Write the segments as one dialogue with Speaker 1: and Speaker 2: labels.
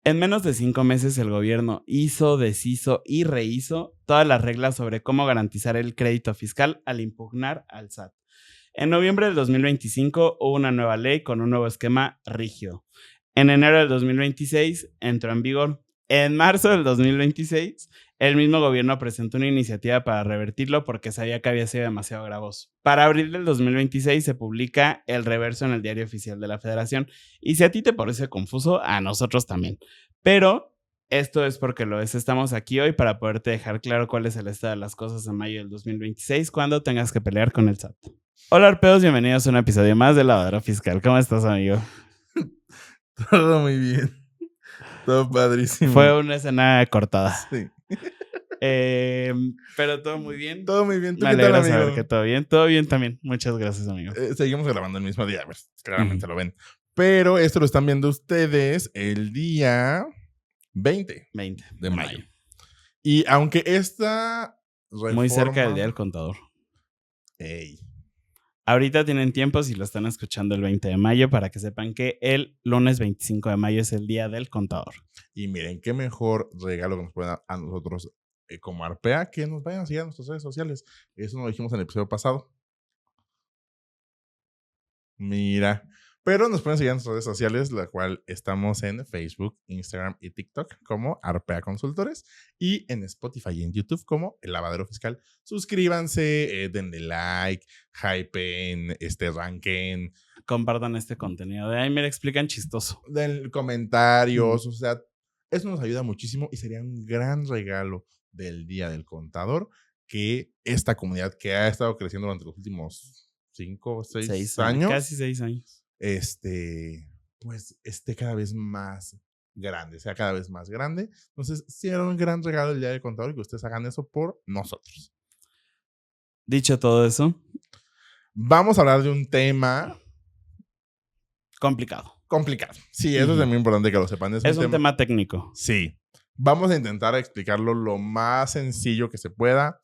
Speaker 1: En menos de 5 meses el gobierno hizo, deshizo y rehizo todas las reglas sobre cómo garantizar el crédito fiscal al impugnar al SAT. En noviembre del 2025 hubo una nueva ley con un nuevo esquema rígido. En enero del 2026 entró en vigor. En marzo del 2026, el mismo gobierno presentó una iniciativa para revertirlo porque sabía que había sido demasiado gravoso. Para abril del 2026 se publica el reverso en el Diario Oficial de la Federación. Y si a ti te parece confuso, a nosotros también. Pero esto es porque lo es. Estamos aquí hoy para poderte dejar claro cuál es el estado de las cosas en mayo del 2026 cuando tengas que pelear con el SAT. Hola arpeos, bienvenidos a un episodio más de Lavadero Fiscal. ¿Cómo estás, amigo?
Speaker 2: Todo muy bien. Todo padrísimo.
Speaker 1: Fue una escena cortada.
Speaker 2: Sí.
Speaker 1: Pero todo muy bien.
Speaker 2: Todo muy bien. ¿Tú
Speaker 1: Me
Speaker 2: qué tal,
Speaker 1: alegra
Speaker 2: amigo?
Speaker 1: saber que todo bien. Todo bien también. Muchas gracias, amigo.
Speaker 2: Seguimos grabando el mismo día, pues, claramente lo ven. Pero esto lo están viendo ustedes el día 20 de mayo. Y aunque esta reforma...
Speaker 1: Muy cerca del Día del Contador.
Speaker 2: Ey.
Speaker 1: Ahorita tienen tiempo si lo están escuchando el 20 de mayo para que sepan que el lunes 25 de mayo es el Día del Contador.
Speaker 2: Y miren, qué mejor regalo que nos pueden dar a nosotros como Arpea, que nos vayan a seguir a nuestras redes sociales. Eso nos lo dijimos en el episodio pasado. Mira. Pero nos pueden seguir en nuestras redes sociales, la cual estamos en Facebook, Instagram y TikTok como Arpea Consultores y en Spotify y en YouTube como El Lavadero Fiscal. Suscríbanse, denle like, hypen, ranken.
Speaker 1: Compartan este contenido. De ahí me lo explican chistoso.
Speaker 2: Den comentarios, o sea, eso nos ayuda muchísimo y sería un gran regalo del Día del Contador que esta comunidad que ha estado creciendo durante los últimos 5 o 6 años.
Speaker 1: Casi 6 años.
Speaker 2: Pues esté cada vez más grande, sea cada vez más grande. Entonces, sí era un gran regalo el Día del Contador y que ustedes hagan eso por nosotros.
Speaker 1: Dicho todo eso,
Speaker 2: vamos a hablar de un tema
Speaker 1: complicado.
Speaker 2: Sí, eso es muy importante que lo sepan.
Speaker 1: Es un tema técnico.
Speaker 2: Sí. Vamos a intentar explicarlo lo más sencillo que se pueda,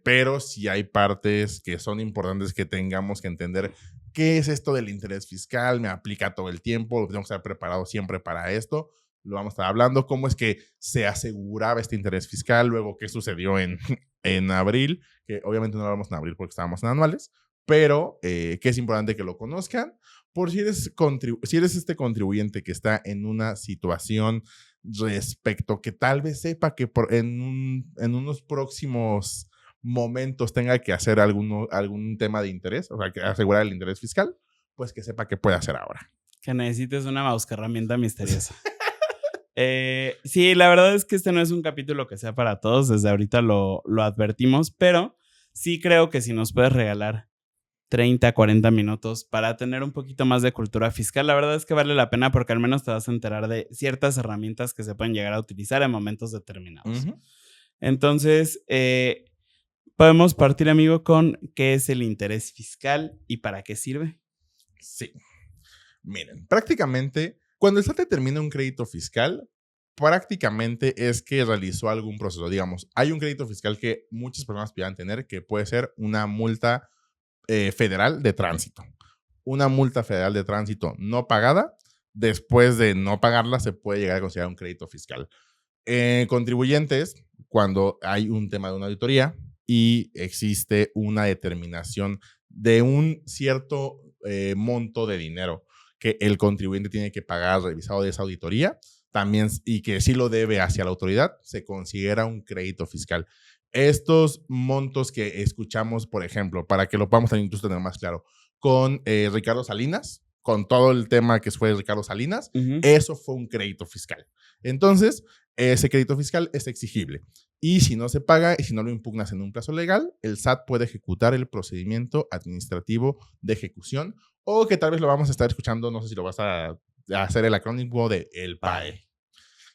Speaker 2: pero sí hay partes que son importantes que tengamos que entender. ¿Qué es esto del interés fiscal? ¿Me aplica todo el tiempo? ¿Tengo que estar preparado siempre para esto? Lo vamos a estar hablando. ¿Cómo es que se aseguraba este interés fiscal? Luego, ¿qué sucedió en abril? Que obviamente no lo hablamos en abril porque estábamos en anuales, pero que es importante que lo conozcan. Por si eres este contribuyente que está en una situación respecto que tal vez sepa que en unos próximos momentos tenga que hacer algún tema de interés, o sea, que asegurar el interés fiscal, pues que sepa qué puede hacer ahora.
Speaker 1: Que necesites una herramienta misteriosa. Sí, la verdad es que este no es un capítulo que sea para todos, desde ahorita lo advertimos, pero sí creo que si nos puedes regalar 30, 40 minutos para tener un poquito más de cultura fiscal, la verdad es que vale la pena porque al menos te vas a enterar de ciertas herramientas que se pueden llegar a utilizar en momentos determinados. Entonces, podemos partir, amigo, con qué es el interés fiscal y para qué sirve.
Speaker 2: Sí. Miren, prácticamente, cuando el SAT determina un crédito fiscal, prácticamente es que realizó algún proceso. Digamos, hay un crédito fiscal que muchas personas puedan tener, que puede ser una multa federal de tránsito. Una multa federal de tránsito no pagada, después de no pagarla, se puede llegar a considerar un crédito fiscal. Contribuyentes, cuando hay un tema de una auditoría y existe una determinación de un cierto monto de dinero que el contribuyente tiene que pagar revisado de esa auditoría, también, y que sí lo debe hacia la autoridad, se considera un crédito fiscal. Estos montos que escuchamos, por ejemplo, para que lo podamos incluso tener más claro, con Ricardo Salinas, con todo el tema que fue Ricardo Salinas, eso fue un crédito fiscal. Entonces, ese crédito fiscal es exigible. Y si no se paga y si no lo impugnas en un plazo legal, el SAT puede ejecutar el procedimiento administrativo de ejecución, o que tal vez lo vamos a estar escuchando, no sé si lo vas a hacer el acrónimo de el PAE.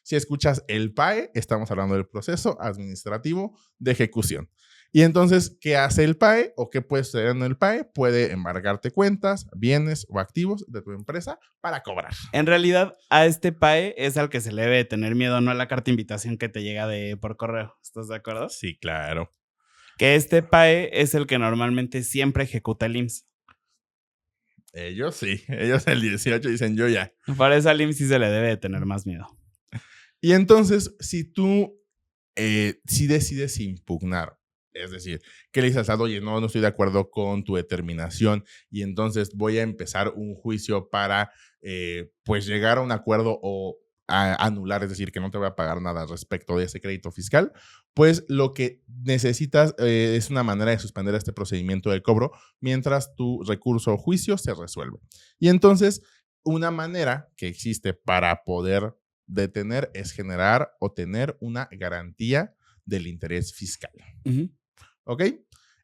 Speaker 2: Si escuchas el PAE, estamos hablando del proceso administrativo de ejecución. Y entonces, ¿qué hace el PAE o qué puede suceder en el PAE? Puede embargarte cuentas, bienes o activos de tu empresa para cobrar.
Speaker 1: En realidad, a este PAE es al que se le debe tener miedo, no a la carta de invitación que te llega por correo. ¿Estás de acuerdo?
Speaker 2: Sí, claro.
Speaker 1: Que este PAE es el que normalmente siempre ejecuta el IMSS.
Speaker 2: Ellos sí. Ellos el 18 dicen yo ya.
Speaker 1: Por eso al IMSS sí se le debe de tener más miedo.
Speaker 2: Y entonces, si tú si decides impugnar, es decir, que le dices al SAT, oye, no estoy de acuerdo con tu determinación y entonces voy a empezar un juicio para, pues, llegar a un acuerdo o anular, es decir, que no te voy a pagar nada respecto de ese crédito fiscal, pues lo que necesitas es una manera de suspender este procedimiento de cobro mientras tu recurso o juicio se resuelve. Y entonces, una manera que existe para poder detener es generar o tener una garantía del interés fiscal. ¿Ok?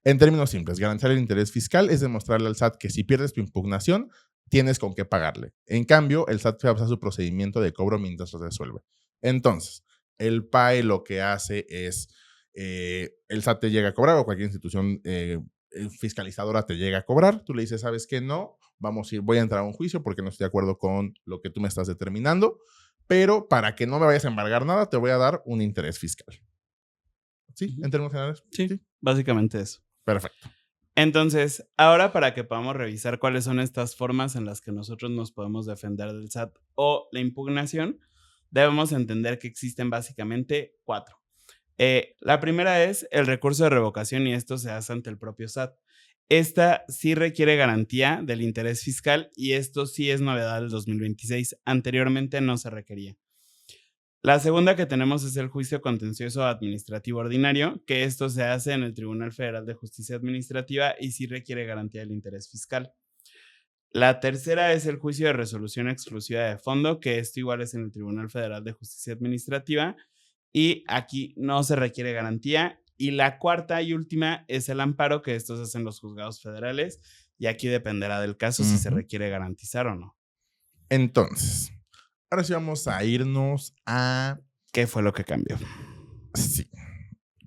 Speaker 2: En términos simples, garantizar el interés fiscal es demostrarle al SAT que si pierdes tu impugnación, tienes con qué pagarle. En cambio, el SAT va a su procedimiento de cobro mientras se resuelve. Entonces, el PAE lo que hace es, el SAT te llega a cobrar o cualquier institución fiscalizadora te llega a cobrar, tú le dices, ¿sabes qué? No, voy a entrar a un juicio porque no estoy de acuerdo con lo que tú me estás determinando, pero para que no me vayas a embargar nada, te voy a dar un interés fiscal. ¿Sí? ¿En términos generales?
Speaker 1: Sí, básicamente eso.
Speaker 2: Perfecto.
Speaker 1: Entonces, ahora para que podamos revisar cuáles son estas formas en las que nosotros nos podemos defender del SAT o la impugnación, debemos entender que existen básicamente 4. La primera es el recurso de revocación y esto se hace ante el propio SAT. Esta sí requiere garantía del interés fiscal y esto sí es novedad del 2026. Anteriormente no se requería. La segunda que tenemos es el juicio contencioso administrativo ordinario, que esto se hace en el Tribunal Federal de Justicia Administrativa y sí requiere garantía del interés fiscal. La tercera es el juicio de resolución exclusiva de fondo, que esto igual es en el Tribunal Federal de Justicia Administrativa y aquí no se requiere garantía. Y la cuarta y última es el amparo, que estos hacen los juzgados federales y aquí dependerá del caso si se requiere garantizar o no.
Speaker 2: Entonces, ahora sí vamos a irnos a...
Speaker 1: ¿Qué fue lo que cambió?
Speaker 2: Sí,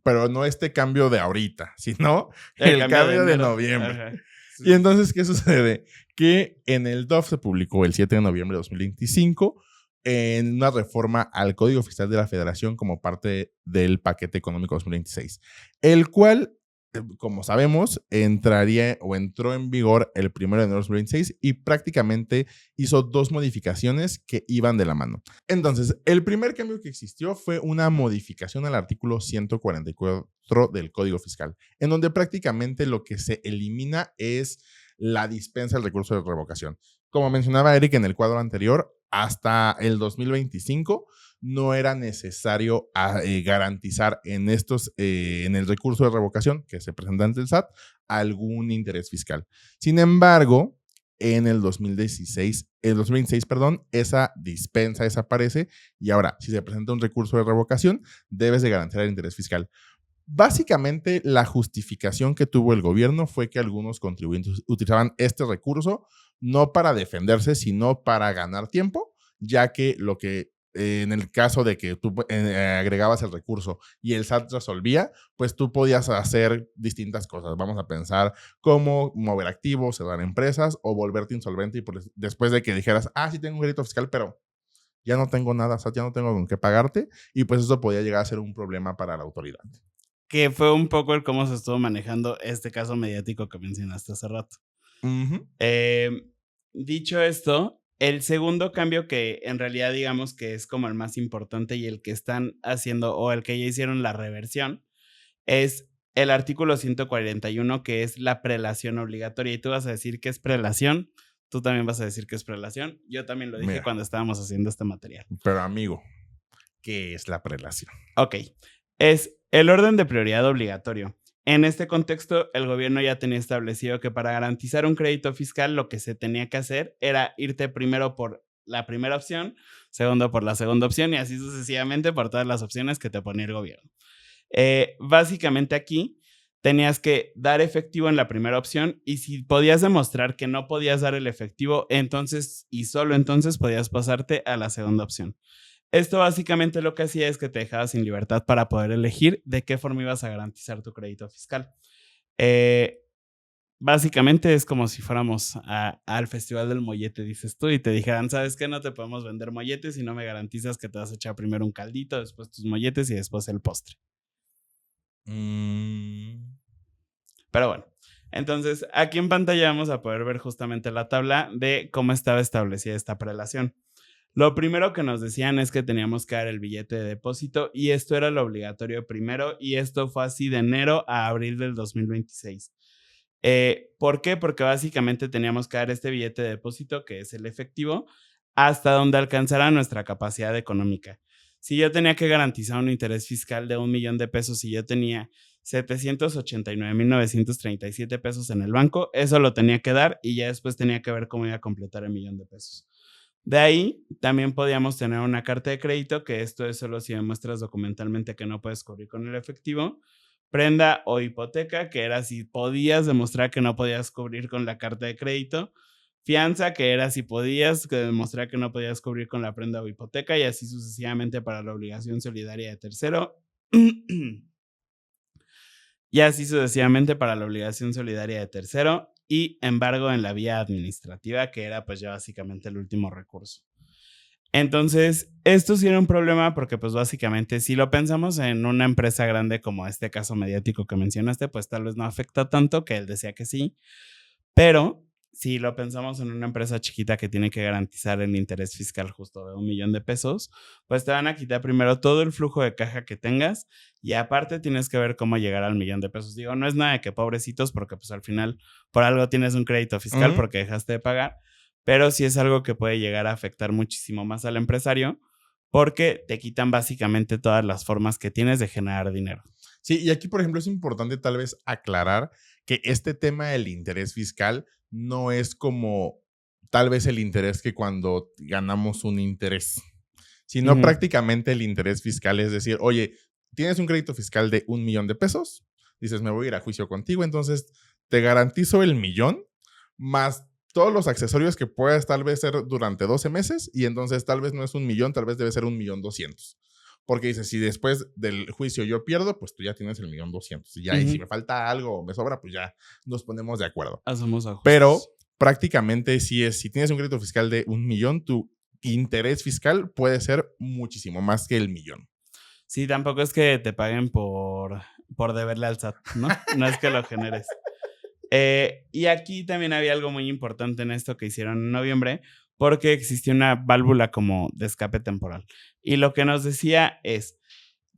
Speaker 2: pero no este cambio de ahorita, sino el cambio de noviembre. Ajá. Sí. Y entonces, ¿qué sucede? Que en el DOF se publicó el 7 de noviembre de 2025 en una reforma al Código Fiscal de la Federación como parte del paquete económico 2026, el cual, como sabemos, entró en vigor el 1 de enero de 2026 y prácticamente hizo 2 modificaciones que iban de la mano. Entonces, el primer cambio que existió fue una modificación al artículo 144 del Código Fiscal, en donde prácticamente lo que se elimina es la dispensa del recurso de revocación. Como mencionaba Eric en el cuadro anterior, hasta el 2025 no era necesario garantizar en el recurso de revocación que se presenta ante el SAT algún interés fiscal. Sin embargo, en el 2026, esa dispensa desaparece y ahora, si se presenta un recurso de revocación, debes de garantizar el interés fiscal. Básicamente, la justificación que tuvo el gobierno fue que algunos contribuyentes utilizaban este recurso no para defenderse, sino para ganar tiempo, ya que en el caso de que tú agregabas el recurso y el SAT resolvía, pues tú podías hacer distintas cosas. Vamos a pensar cómo mover activos, cerrar empresas o volverte insolvente y después de que dijeras, sí tengo un crédito fiscal, pero ya no tengo nada, SAT, ya no tengo con qué pagarte, y pues eso podía llegar a ser un problema para la autoridad.
Speaker 1: Que fue un poco el cómo se estuvo manejando este caso mediático que mencionaste hace rato. Dicho esto, el segundo cambio que en realidad digamos que es como el más importante y el que están haciendo o el que ya hicieron la reversión es el artículo 141, que es la prelación obligatoria. Y tú vas a decir que es prelación, tú también vas a decir que es prelación. Yo también lo dije cuando estábamos haciendo este material.
Speaker 2: Pero amigo, ¿qué es la prelación?
Speaker 1: Ok, es el orden de prioridad obligatorio. En este contexto, el gobierno ya tenía establecido que para garantizar un crédito fiscal lo que se tenía que hacer era irte primero por la primera opción, segundo por la segunda opción y así sucesivamente por todas las opciones que te ponía el gobierno. Básicamente aquí tenías que dar efectivo en la primera opción y si podías demostrar que no podías dar el efectivo, entonces y solo entonces podías pasarte a la segunda opción. Esto básicamente lo que hacía es que te dejaba sin libertad para poder elegir de qué forma ibas a garantizar tu crédito fiscal. Básicamente es como si fuéramos al Festival del Mollete, dices tú, y te dijeran, ¿sabes qué? No te podemos vender molletes si no me garantizas que te vas a echar primero un caldito, después tus molletes y después el postre. Pero bueno, entonces aquí en pantalla vamos a poder ver justamente la tabla de cómo estaba establecida esta prelación. Lo primero que nos decían es que teníamos que dar el billete de depósito y esto era lo obligatorio primero y esto fue así de enero a abril del 2026. ¿Por qué? Porque básicamente teníamos que dar este billete de depósito, que es el efectivo, hasta donde alcanzara nuestra capacidad económica. Si yo tenía que garantizar un interés fiscal de 1 millón de pesos y yo tenía 789,937 pesos en el banco, eso lo tenía que dar y ya después tenía que ver cómo iba a completar el 1 millón de pesos. De ahí también podíamos tener una carta de crédito, que esto es solo si demuestras documentalmente que no puedes cubrir con el efectivo, prenda o hipoteca, que era si podías demostrar que no podías cubrir con la carta de crédito, fianza, que era si podías demostrar que no podías cubrir con la prenda o hipoteca, y así sucesivamente para la obligación solidaria de tercero. Y así sucesivamente para la obligación solidaria de tercero y embargo en la vía administrativa, que era pues ya básicamente el último recurso. Entonces, esto sí era un problema porque pues básicamente si lo pensamos en una empresa grande como este caso mediático que mencionaste, pues tal vez no afecta tanto, que él decía que sí, pero si lo pensamos en una empresa chiquita que tiene que garantizar el interés fiscal justo de 1 millón de pesos, pues te van a quitar primero todo el flujo de caja que tengas y aparte tienes que ver cómo llegar al 1 millón de pesos. Digo, no es nada de que pobrecitos porque pues al final por algo tienes un crédito fiscal porque dejaste de pagar, pero sí es algo que puede llegar a afectar muchísimo más al empresario porque te quitan básicamente todas las formas que tienes de generar dinero.
Speaker 2: Sí, y aquí, por ejemplo, es importante tal vez aclarar que este tema del interés fiscal no es como tal vez el interés que cuando ganamos un interés, sino prácticamente el interés fiscal es decir, oye, tienes un crédito fiscal de 1 millón de pesos, dices, me voy a ir a juicio contigo, entonces te garantizo el millón más todos los accesorios que puedas tal vez ser durante 12 meses y entonces tal vez no es 1 millón, tal vez debe ser 1,200,000. Porque dices, si después del juicio yo pierdo, pues tú ya tienes el 1,200,000. Y ya, y si me falta algo o me sobra, pues ya nos ponemos de acuerdo.
Speaker 1: Hacemos ajustes.
Speaker 2: Pero prácticamente si tienes un crédito fiscal de 1 millón, tu interés fiscal puede ser muchísimo más que el millón.
Speaker 1: Sí, tampoco es que te paguen por deberle al SAT, ¿no? No es que lo generes. Y aquí también había algo muy importante en esto que hicieron en noviembre, porque existía una válvula como de escape temporal. Y lo que nos decía es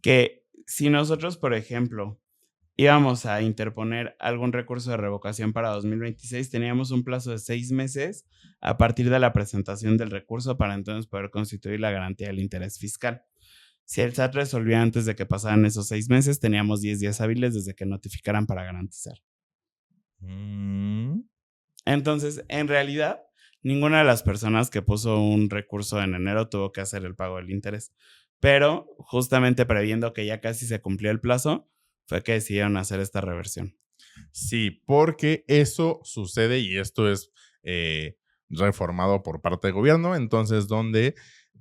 Speaker 1: que si nosotros, por ejemplo, íbamos a interponer algún recurso de revocación para 2026, teníamos un plazo de 6 meses a partir de la presentación del recurso para entonces poder constituir la garantía del interés fiscal. Si el SAT resolvía antes de que pasaran esos 6 meses, teníamos 10 días hábiles desde que notificaran para garantizar. Entonces, en realidad, ninguna de las personas que puso un recurso en enero tuvo que hacer el pago del interés. Pero justamente previendo que ya casi se cumplió el plazo, fue que decidieron hacer esta reversión.
Speaker 2: Sí, porque eso sucede y esto es reformado por parte del gobierno, entonces donde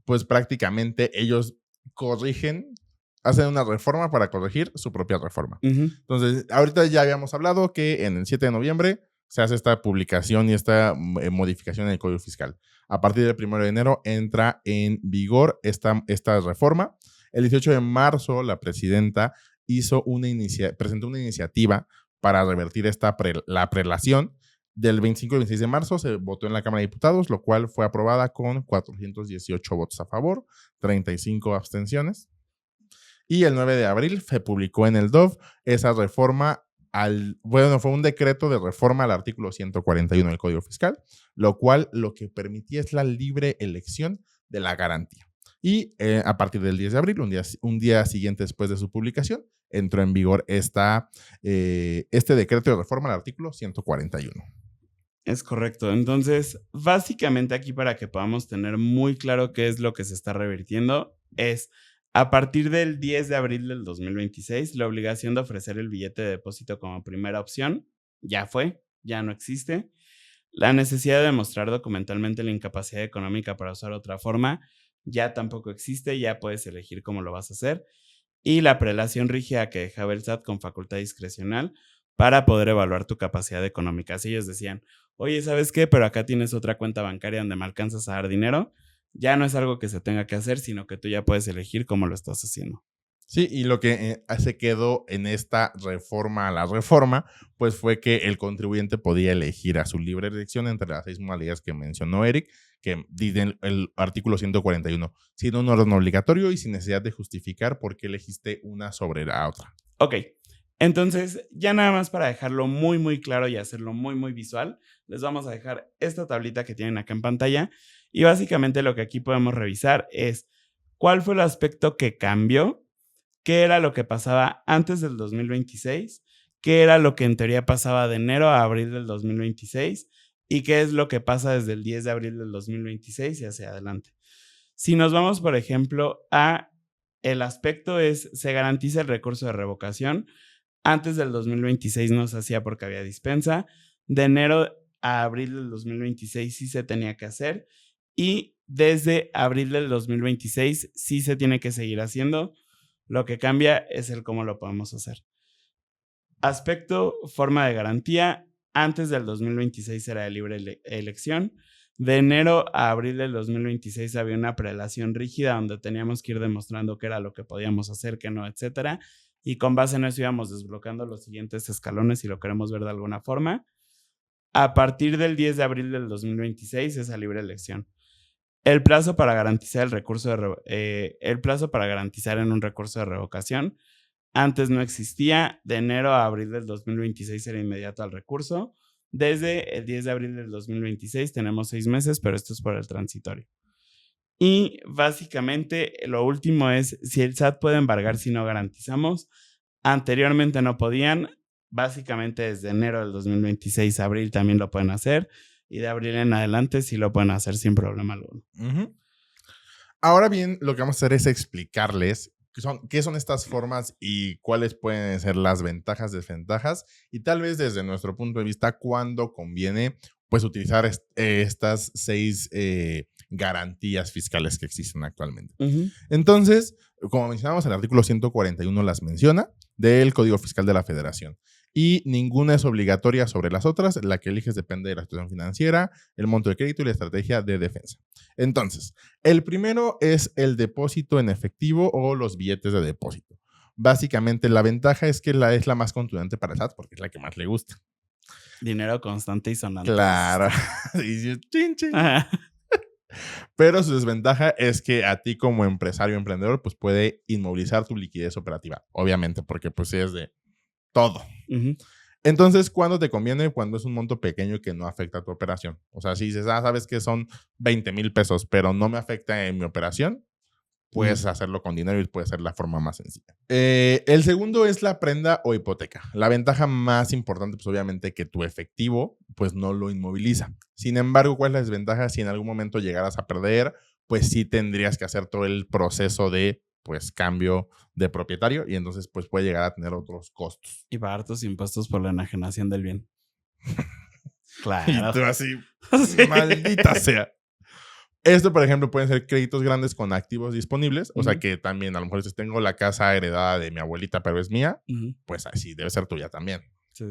Speaker 2: pues prácticamente ellos corrigen, hacen una reforma para corregir su propia reforma. Entonces, ahorita ya habíamos hablado que en el 7 de noviembre se hace esta publicación y esta modificación en el Código Fiscal. A partir del 1 de enero entra en vigor esta reforma. El 18 de marzo la presidenta presentó una iniciativa para revertir la prelación. Del 25 al 26 de marzo se votó en la Cámara de Diputados, lo cual fue aprobada con 418 votos a favor, 35 abstenciones. Y el 9 de abril se publicó en el DOF esa reforma fue un decreto de reforma al artículo 141 del Código Fiscal, lo cual lo que permitía es la libre elección de la garantía. Y a partir del 10 de abril, un día siguiente después de su publicación, entró en vigor este decreto de reforma al artículo 141.
Speaker 1: Es correcto. Entonces, básicamente aquí para que podamos tener muy claro qué es lo que se está revirtiendo, es a partir del 10 de abril del 2026, la obligación de ofrecer el billete de depósito como primera opción ya no existe. La necesidad de demostrar documentalmente la incapacidad económica para usar otra forma ya tampoco existe, ya puedes elegir cómo lo vas a hacer. Y la prelación rígida que dejaba el SAT con facultad discrecional para poder evaluar tu capacidad económica. Así ellos decían, oye, ¿sabes qué? Pero acá tienes otra cuenta bancaria donde me alcanzas a dar dinero. Ya no es algo que se tenga que hacer, sino que tú ya puedes elegir cómo lo estás haciendo.
Speaker 2: Sí, y lo que se quedó en esta reforma a la reforma, pues fue que el contribuyente podía elegir a su libre elección entre las 6 modalidades que mencionó Eric, que dice el artículo 141, siendo un orden obligatorio y sin necesidad de justificar por qué elegiste una sobre la otra.
Speaker 1: Ok, entonces ya nada más para dejarlo muy, muy claro y hacerlo muy, muy visual, les vamos a dejar esta tablita que tienen acá en pantalla y básicamente lo que aquí podemos revisar es cuál fue el aspecto que cambió, qué era lo que pasaba antes del 2026, qué era lo que en teoría pasaba de enero a abril del 2026 y qué es lo que pasa desde el 10 de abril del 2026 y hacia adelante. Si nos vamos, por ejemplo, a el aspecto es, se garantiza el recurso de revocación. Antes del 2026 no se hacía porque había dispensa. De enero a abril del 2026 sí se tenía que hacer. Y desde abril del 2026 sí se tiene que seguir haciendo. Lo que cambia es el cómo lo podemos hacer. Aspecto, forma de garantía. Antes del 2026 era de libre elección. De enero a abril del 2026 había una prelación rígida donde teníamos que ir demostrando qué era lo que podíamos hacer, qué no, etcétera. Y con base en eso íbamos desbloqueando los siguientes escalones si lo queremos ver de alguna forma. A partir del 10 de abril del 2026 es a libre elección. El plazo para garantizar el plazo para garantizar en un recurso de revocación antes no existía. De enero a abril del 2026 era inmediato al recurso. Desde el 10 de abril del 2026 tenemos 6 meses, pero esto es por el transitorio. Y básicamente lo último es si el SAT puede embargar si no garantizamos. Anteriormente no podían. Básicamente desde enero del 2026 a abril también lo pueden hacer. Y de abril en adelante sí lo pueden hacer sin problema alguno.
Speaker 2: Ahora bien, lo que vamos a hacer es explicarles qué son estas formas y cuáles pueden ser las ventajas, desventajas y tal vez desde nuestro punto de vista cuándo conviene pues utilizar estas 6 garantías fiscales que existen actualmente. Entonces, como mencionamos, el artículo 141 las menciona del Código Fiscal de la Federación. Y ninguna es obligatoria sobre las otras. La que eliges depende de la situación financiera, el monto de crédito y la estrategia de defensa. Entonces, el primero es el depósito en efectivo o los billetes de depósito. Básicamente, la ventaja es que es la más contundente para el SAT porque es la que más le gusta.
Speaker 1: Dinero constante y sonante.
Speaker 2: Claro. Chin, chin. Pero su desventaja es que a ti como empresario o emprendedor pues puede inmovilizar tu liquidez operativa. Obviamente, porque pues es de todo. Entonces, ¿cuándo te conviene? Cuando es un monto pequeño que no afecta a tu operación. O sea, si dices, sabes que son 20,000 pesos, pero no me afecta en mi operación, puedes hacerlo con dinero y puede ser la forma más sencilla. El segundo es la prenda o hipoteca. La ventaja más importante, pues obviamente que tu efectivo, pues no lo inmoviliza. Sin embargo, ¿cuál es la desventaja? Si en algún momento llegaras a perder, pues sí tendrías que hacer todo el proceso de pues cambio de propietario y entonces pues puede llegar a tener otros costos.
Speaker 1: Y pagar tus impuestos por la enajenación del bien. Claro.
Speaker 2: Y tú así, sí. Maldita sea. Esto, por ejemplo, pueden ser créditos grandes con activos disponibles. O sea que también, a lo mejor si tengo la casa heredada de mi abuelita, pero es mía, pues así debe ser tuya también. Sí.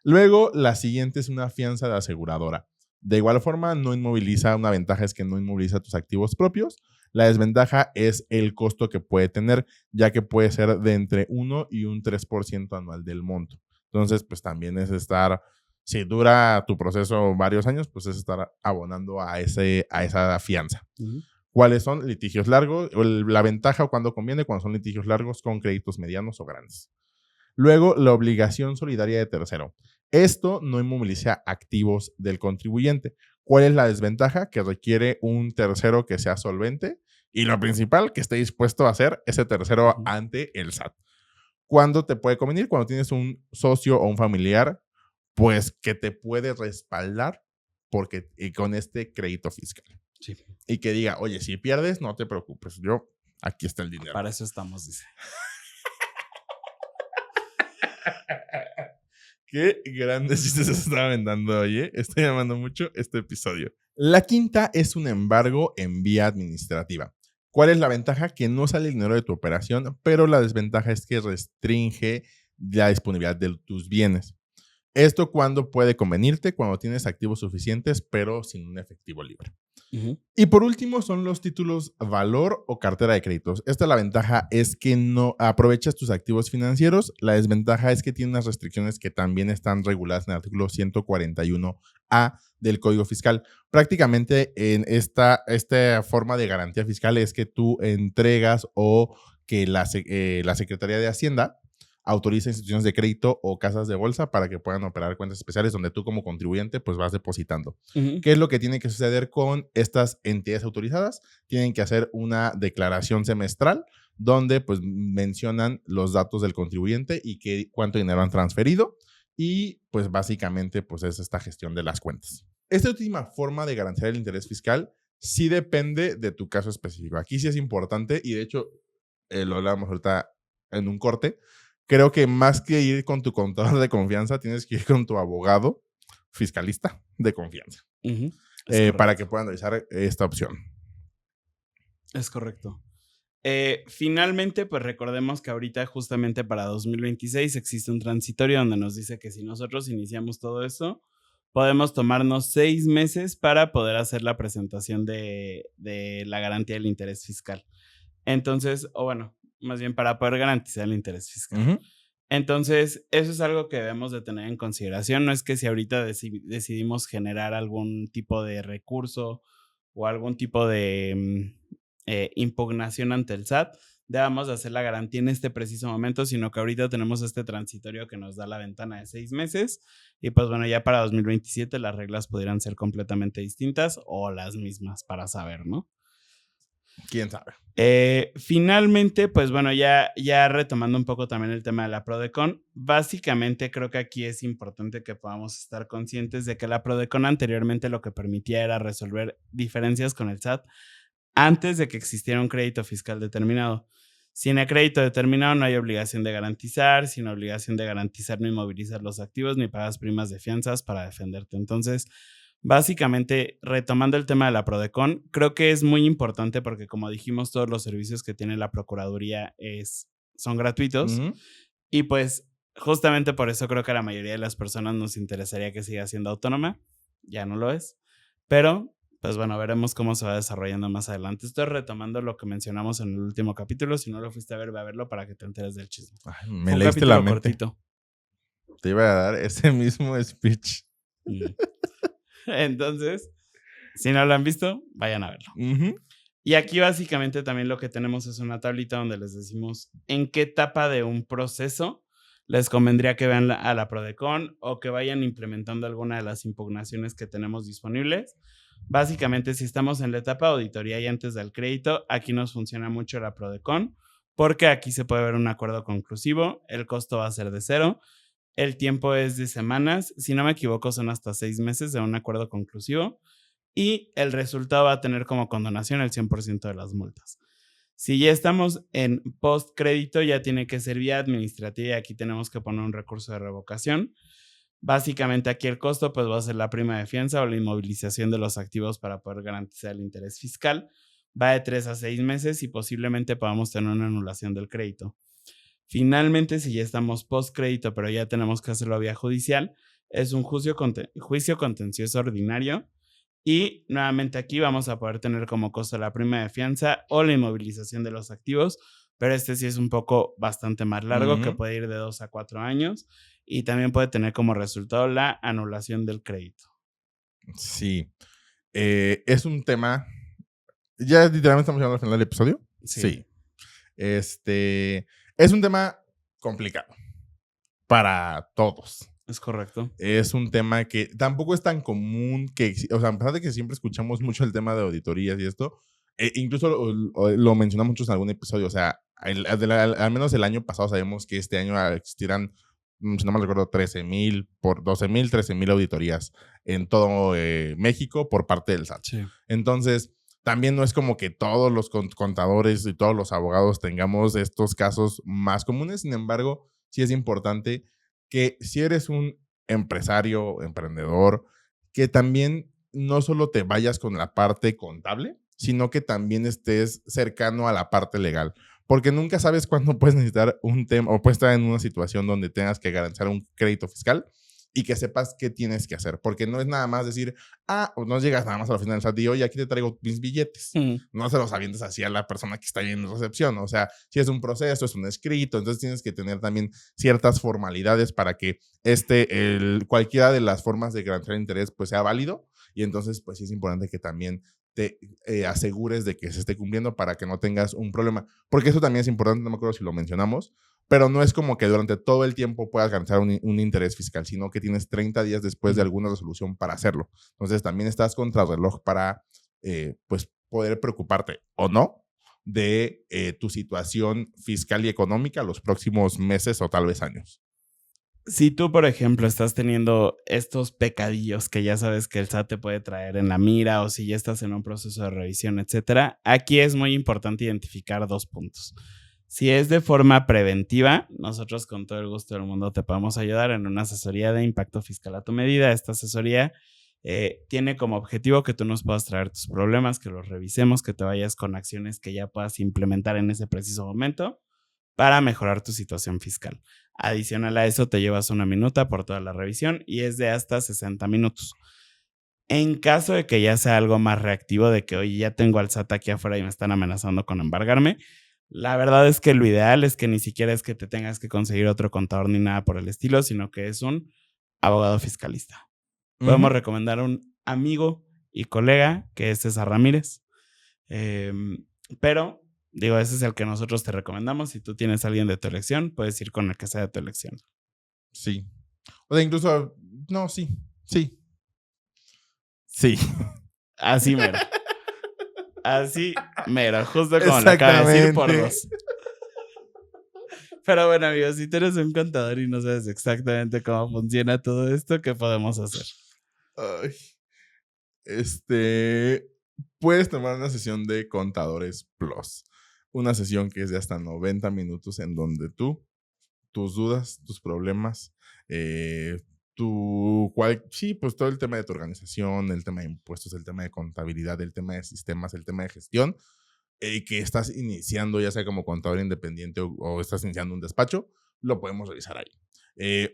Speaker 2: Luego, la siguiente es una fianza de aseguradora. De igual forma, no inmoviliza, una ventaja es que no inmoviliza tus activos propios. La desventaja es el costo que puede tener, ya que puede ser de entre 1 y un 3% anual del monto. Entonces, pues también es estar, si dura tu proceso varios años, pues es estar abonando a esa fianza. ¿Cuáles son? Litigios largos. La ventaja cuando conviene, cuando son litigios largos con créditos medianos o grandes. Luego, la obligación solidaria de tercero. Esto no inmoviliza activos del contribuyente. ¿Cuál es la desventaja? Que requiere un tercero que sea solvente y lo principal, que esté dispuesto a hacer ese tercero ante el SAT. ¿Cuándo te puede convenir? Cuando tienes un socio o un familiar, pues que te puede respaldar con este crédito fiscal. Sí. Y que diga, oye, si pierdes, no te preocupes, aquí está el dinero.
Speaker 1: Para eso estamos, dice.
Speaker 2: Qué grandes chistes se estaba aventando hoy, Estoy amando mucho este episodio. La quinta es un embargo en vía administrativa. ¿Cuál es la ventaja? Que no sale el dinero de tu operación, pero la desventaja es que restringe la disponibilidad de tus bienes. Esto cuando puede convenirte, cuando tienes activos suficientes, pero sin un efectivo libre. Y por último son los títulos valor o cartera de créditos. La ventaja es que no aprovechas tus activos financieros. La desventaja es que tiene unas restricciones que también están reguladas en el artículo 141A del Código Fiscal. Prácticamente en esta forma de garantía fiscal es que tú entregas o que la Secretaría de Hacienda autoriza instituciones de crédito o casas de bolsa para que puedan operar cuentas especiales donde tú como contribuyente pues vas depositando. ¿Qué es lo que tiene que suceder con estas entidades autorizadas? Tienen que hacer una declaración semestral donde pues mencionan los datos del contribuyente y cuánto dinero han transferido y pues básicamente pues es esta gestión de las cuentas. Esta última forma de garantizar el interés fiscal sí depende de tu caso específico. Aquí sí es importante y de hecho lo hablamos ahorita en un corte. Creo que más que ir con tu contador de confianza, tienes que ir con tu abogado fiscalista de confianza para que puedan realizar esta opción.
Speaker 1: Es correcto. Finalmente, pues recordemos que ahorita justamente para 2026 existe un transitorio donde nos dice que si nosotros iniciamos todo esto, podemos tomarnos 6 meses para poder hacer la presentación de la garantía del interés fiscal. Entonces, o bueno, más bien para poder garantizar el interés fiscal. Entonces, eso es algo que debemos de tener en consideración. No es que si ahorita decidimos generar algún tipo de recurso o algún tipo de impugnación ante el SAT, debamos de hacer la garantía en este preciso momento, sino que ahorita tenemos este transitorio que nos da la ventana de 6 meses y pues bueno, ya para 2027 las reglas podrían ser completamente distintas o las mismas para saber, ¿no?
Speaker 2: ¿Quién sabe?
Speaker 1: Finalmente, pues bueno, ya retomando un poco también el tema de la PRODECON, básicamente creo que aquí es importante que podamos estar conscientes de que la PRODECON anteriormente lo que permitía era resolver diferencias con el SAT antes de que existiera un crédito fiscal determinado. Sin el crédito determinado no hay obligación de garantizar, sin obligación de garantizar ni movilizar los activos ni pagas primas de fianzas para defenderte. Entonces, básicamente, retomando el tema de la PRODECON, creo que es muy importante porque, como dijimos, todos los servicios que tiene la Procuraduría son gratuitos. Y pues, justamente por eso creo que a la mayoría de las personas nos interesaría que siga siendo autónoma. Ya no lo es. Pero, pues bueno, veremos cómo se va desarrollando más adelante. Estoy retomando lo que mencionamos en el último capítulo. Si no lo fuiste a ver, ve a verlo para que te enteres del chisme.
Speaker 2: Ay, me leíste la mente. Cortito. Te iba a dar ese mismo speech.
Speaker 1: Entonces, si no lo han visto, vayan a verlo. Y aquí básicamente también lo que tenemos es una tablita donde les decimos en qué etapa de un proceso les convendría que vean a la PRODECON o que vayan implementando alguna de las impugnaciones que tenemos disponibles. Básicamente, si estamos en la etapa de auditoría y antes del crédito, aquí nos funciona mucho la PRODECON porque aquí se puede ver un acuerdo conclusivo, el costo va a ser de 0. El tiempo es de semanas, si no me equivoco son hasta 6 meses de un acuerdo conclusivo y el resultado va a tener como condonación el 100% de las multas. Si ya estamos en post crédito ya tiene que ser vía administrativa y aquí tenemos que poner un recurso de revocación. Básicamente aquí el costo pues va a ser la prima de fianza o la inmovilización de los activos para poder garantizar el interés fiscal. Va de 3 a 6 meses y posiblemente podamos tener una anulación del crédito. Finalmente, si ya estamos post crédito, pero ya tenemos que hacerlo vía judicial, es un juicio contencioso ordinario y nuevamente aquí vamos a poder tener como costo la prima de fianza o la inmovilización de los activos, pero este sí es un poco bastante más largo, que puede ir de 2 a 4 años y también puede tener como resultado la anulación del crédito.
Speaker 2: Sí, es un tema, ya literalmente estamos llegando al final del episodio. Sí. Es un tema complicado para todos.
Speaker 1: Es correcto.
Speaker 2: Es un tema que tampoco es tan común que, o sea, a pesar de que siempre escuchamos mucho el tema de auditorías y esto, incluso lo mencionamos muchos en algún episodio, o sea, al menos el año pasado sabemos que este año existirán, si no me recuerdo, 13,000 auditorías en todo México por parte del SAT.
Speaker 1: Sí.
Speaker 2: Entonces, también no es como que todos los contadores y todos los abogados tengamos estos casos más comunes. Sin embargo, sí es importante que si eres un empresario, emprendedor, que también no solo te vayas con la parte contable, sino que también estés cercano a la parte legal. Porque nunca sabes cuándo puedes necesitar un tema o puedes estar en una situación donde tengas que garantizar un crédito fiscal y que sepas qué tienes que hacer. Porque no es nada más decir, o no llegas nada más a la oficina del SAT y oye, aquí te traigo mis billetes. No se los avientes así a la persona que está ahí en recepción. O sea, si es un proceso, es un escrito, entonces tienes que tener también ciertas formalidades para que cualquiera de las formas de garantizar interés pues sea válido. Y entonces pues sí es importante que también te asegures de que se esté cumpliendo para que no tengas un problema. Porque eso también es importante, no me acuerdo si lo mencionamos, pero no es como que durante todo el tiempo puedas garantizar un interés fiscal, sino que tienes 30 días después de alguna resolución para hacerlo. Entonces también estás contra reloj para pues poder preocuparte o no de tu situación fiscal y económica los próximos meses o tal vez años.
Speaker 1: Si tú, por ejemplo, estás teniendo estos pecadillos que ya sabes que el SAT te puede traer en la mira, o si ya estás en un proceso de revisión, etcétera, aquí es muy importante identificar 2 puntos. Si es de forma preventiva, nosotros con todo el gusto del mundo te podemos ayudar en una asesoría de impacto fiscal a tu medida. Esta asesoría tiene como objetivo que tú nos puedas traer tus problemas, que los revisemos, que te vayas con acciones que ya puedas implementar en ese preciso momento para mejorar tu situación fiscal. Adicional a eso, te llevas una minuta por toda la revisión y es de hasta 60 minutos. En caso de que ya sea algo más reactivo, de que oye, ya tengo al SAT aquí afuera y me están amenazando con embargarme, la verdad es que lo ideal es que ni siquiera es que te tengas que conseguir otro contador ni nada por el estilo, sino que es un abogado fiscalista. Podemos recomendar a un amigo y colega que es César Ramírez, pero digo, ese es el que nosotros te recomendamos. Si tú tienes a alguien de tu elección, puedes ir con el que sea de tu elección.
Speaker 2: Sí. O sea, incluso, no, sí.
Speaker 1: Así mero. Así mero, justo como lo acabo de decir por 2. Pero bueno, amigos, si tú eres un contador y no sabes exactamente cómo funciona todo esto, ¿qué podemos hacer?
Speaker 2: Ay. Puedes tomar una sesión de Contadores Plus. Una sesión que es de hasta 90 minutos en donde tus dudas, tus problemas, sí, pues todo el tema de tu organización, el tema de impuestos, el tema de contabilidad, el tema de sistemas, el tema de gestión, que estás iniciando, ya sea como contador independiente o estás iniciando un despacho, lo podemos revisar ahí.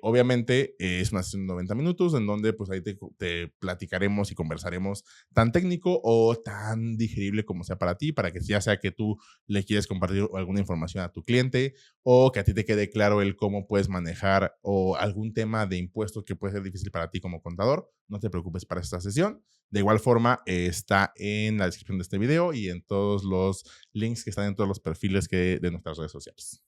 Speaker 2: Obviamente es una sesión de 90 minutos en donde pues ahí te platicaremos y conversaremos tan técnico o tan digerible como sea para ti, para que ya sea que tú le quieres compartir alguna información a tu cliente o que a ti te quede claro el cómo puedes manejar o algún tema de impuestos que puede ser difícil para ti como contador, no te preocupes para esta sesión. De igual forma está en la descripción de este video y en todos los links que están en todos los perfiles de nuestras redes sociales.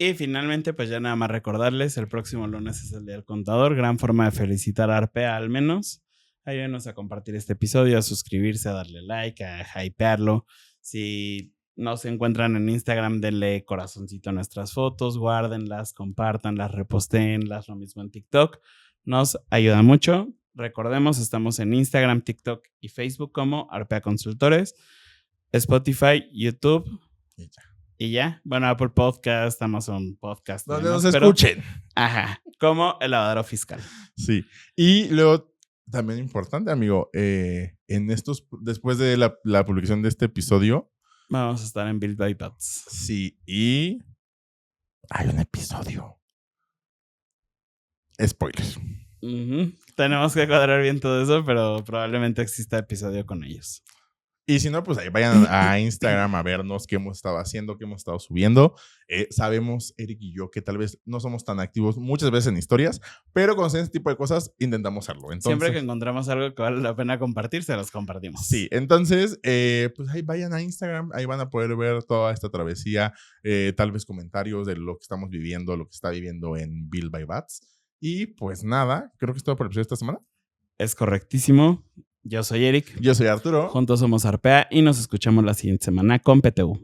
Speaker 1: Y finalmente, pues ya nada más recordarles, el próximo lunes es el Día del Contador. Gran forma de felicitar a Arpea al menos. Ayúdenos a compartir este episodio, a suscribirse, a darle like, a hypearlo. Si nos encuentran en Instagram, denle corazoncito a nuestras fotos, guárdenlas, compártanlas, repostéenlas, lo mismo en TikTok. Nos ayuda mucho. Recordemos, estamos en Instagram, TikTok y Facebook como Arpea Consultores, Spotify, YouTube. Y ya, bueno, Apple Podcast, Amazon Podcast.
Speaker 2: Donde nos escuchen.
Speaker 1: Ajá, como el lavadero fiscal.
Speaker 2: Sí. Y luego, también importante, amigo, después de la publicación de este episodio,
Speaker 1: vamos a estar en Build by Bots.
Speaker 2: Sí, y hay un episodio. Spoilers.
Speaker 1: Tenemos que cuadrar bien todo eso, pero probablemente exista episodio con ellos.
Speaker 2: Y si no, pues ahí vayan a Instagram a vernos qué hemos estado haciendo, qué hemos estado subiendo. Sabemos, Eric y yo, que tal vez no somos tan activos muchas veces en historias, pero con ese tipo de cosas intentamos hacerlo. Entonces,
Speaker 1: siempre que encontramos algo que vale la pena compartir, se los compartimos.
Speaker 2: Sí, entonces, pues ahí vayan a Instagram, ahí van a poder ver toda esta travesía, tal vez comentarios de lo que estamos viviendo, lo que está viviendo en Build by Bats. Y pues nada, creo que es todo por el episodio de esta semana.
Speaker 1: Es correctísimo. Yo soy Eric.
Speaker 2: Yo soy Arturo.
Speaker 1: Juntos somos Arpea y nos escuchamos la siguiente semana con PTU.